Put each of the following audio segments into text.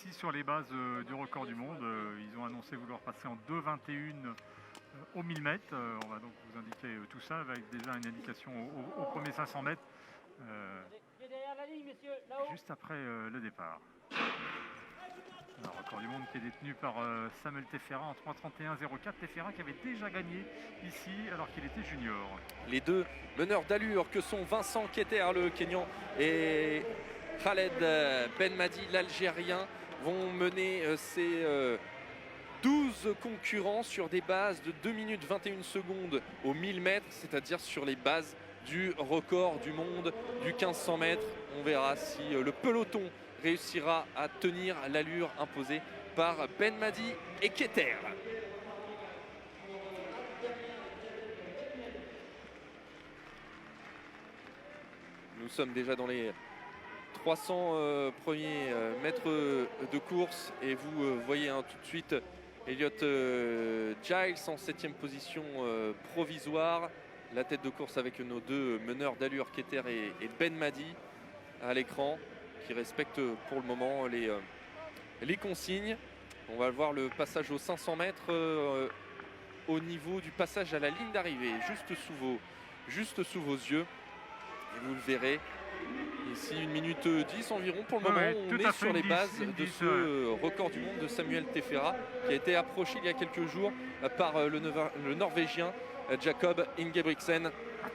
aussi sur les bases du record du monde. Ils ont annoncé vouloir passer en 2,21 au 1000 mètres. On va donc vous indiquer tout ça avec déjà une indication au premier 500 mètres juste après le départ. Alors, record du monde qui est détenu par Samuel Tefera en 3,31,04. Tefera qui avait déjà gagné ici alors qu'il était junior. Les deux meneurs d'allure que sont Vincent Keter, le Kényan, et Khaled Benmadi, l'Algérien, vont mener ces 12 concurrents sur des bases de 2 minutes 21 secondes au 1000 mètres, c'est-à-dire sur les bases du record du monde du 1500 mètres. On verra si le peloton réussira à tenir l'allure imposée par Benmadi et Keter. Nous sommes déjà dans les 300 premiers mètres de course et vous voyez tout de suite Elliott Giles en 7e position provisoire. La tête de course avec nos deux meneurs d'allure, Keter et Benmadi à l'écran, qui respectent pour le moment les consignes. On va voir le passage aux 500 mètres au niveau du passage à la ligne d'arrivée, juste sous vos yeux. Et vous le verrez, ici 1 minute 10 environ pour le moment. On est sur les bases de ce record du monde de Samuel Tefera qui a été approché il y a quelques jours par le Norvégien Jakob Ingebrigtsen,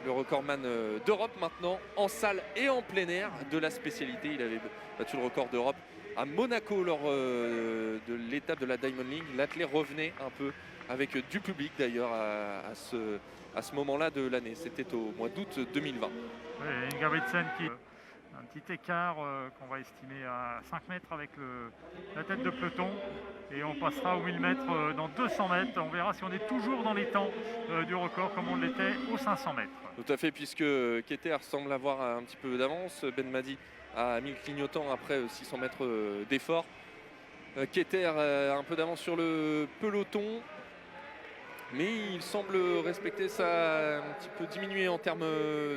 le recordman d'Europe maintenant en salle et en plein air de la spécialité. Il avait battu le record d'Europe à Monaco lors de l'étape de la Diamond League. L'athlète revenait un peu avec du public d'ailleurs à ce moment-là de l'année. C'était au mois d'août 2020. Oui, Ingebrigtsen qui un petit écart qu'on va estimer à 5 mètres avec la tête de peloton, et on passera aux 1000 mètres dans 200 mètres. On verra si on est toujours dans les temps du record comme on l'était aux 500 mètres. Tout à fait, puisque Keter semble avoir un petit peu d'avance. Benmadi a mis le clignotant après 600 mètres d'effort. Keter a un peu d'avance sur le peloton, mais il semble respecter ça, un petit peu diminué en termes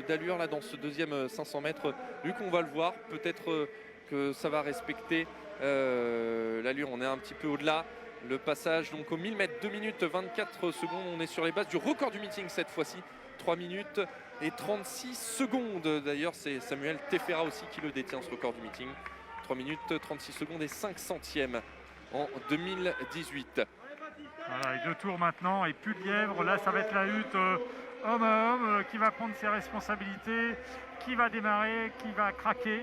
d'allure là dans ce deuxième 500 mètres. Vu qu'on va le voir, peut-être que ça va respecter l'allure. On est un petit peu au-delà. Le passage donc au 1000 mètres, 2 minutes 24 secondes. On est sur les bases du record du meeting cette fois-ci. 3 minutes et 36 secondes. D'ailleurs, c'est Samuel Tefera aussi qui le détient, ce record du meeting. 3 minutes 36 secondes et 5 centièmes en 2018. Voilà, et 2 tours maintenant et plus de lièvre. Là, ça va être la hutte homme à homme qui va prendre ses responsabilités, qui va démarrer, qui va craquer.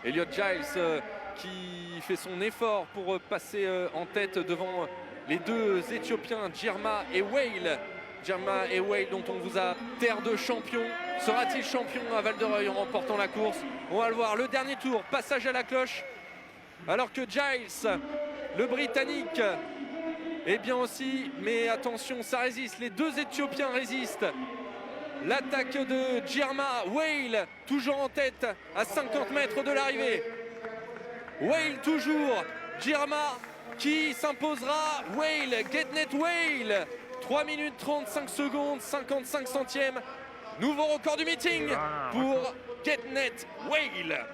Elliott Giles qui fait son effort pour passer en tête devant les deux Éthiopiens, Djerma et Wale. Djerma et Wale dont on vous a terre de champion. Sera-t-il champion à Val-de-Reuil en remportant la course? On va le voir. Le dernier tour, passage à la cloche. Alors que Giles, le Britannique, eh bien aussi, mais attention, ça résiste. Les deux Éthiopiens résistent. L'attaque de Djerma, Wale toujours en tête à 50 mètres de l'arrivée. Wale toujours, Djerma qui s'imposera. Wale, Getnet Wale, 3 minutes 35 secondes, 55 centièmes. Nouveau record du meeting pour Getnet Wale.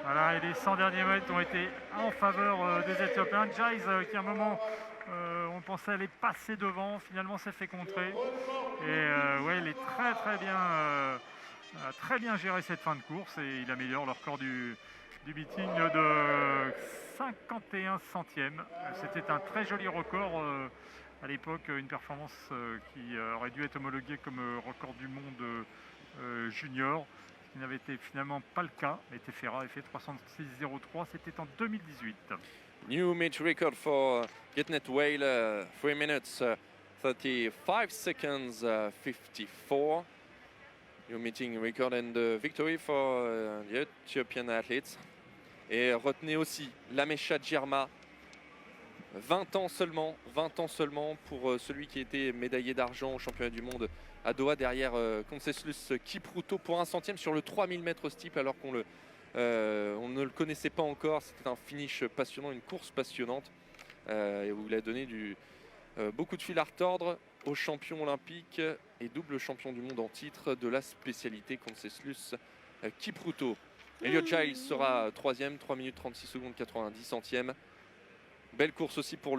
Voilà, et les 100 derniers mètres ont été en faveur des Éthiopiens. Giles qui à un moment on pensait aller passer devant, finalement s'est fait contrer. Et ouais, il est très bien géré cette fin de course et il améliore le record du meeting de 51 centièmes. C'était un très joli record à l'époque, une performance qui aurait dû être homologuée comme record du monde junior, ce qui n'avait été finalement pas le cas. Mais Tefera a fait 306,03, c'était en 2018. New match record for Getnet Wale, 3 minutes 35 seconds 54. New meeting record and victory for the Ethiopian athletes. Et retenez aussi Lamesha Djerma, 20 ans seulement pour celui qui était médaillé d'argent au championnat du monde à Doha derrière Conseslus Kipruto pour 1 centième sur le 3000 mètres steeple, alors qu'on on ne le connaissait pas encore. C'était un finish passionnant, une course passionnante où il a donné beaucoup de fil à retordre au champion olympique et double champion du monde en titre de la spécialité Conseslus Kipruto. Elliot Giles sera troisième, 3 minutes 36 secondes 90 centièmes. Belle course aussi pour le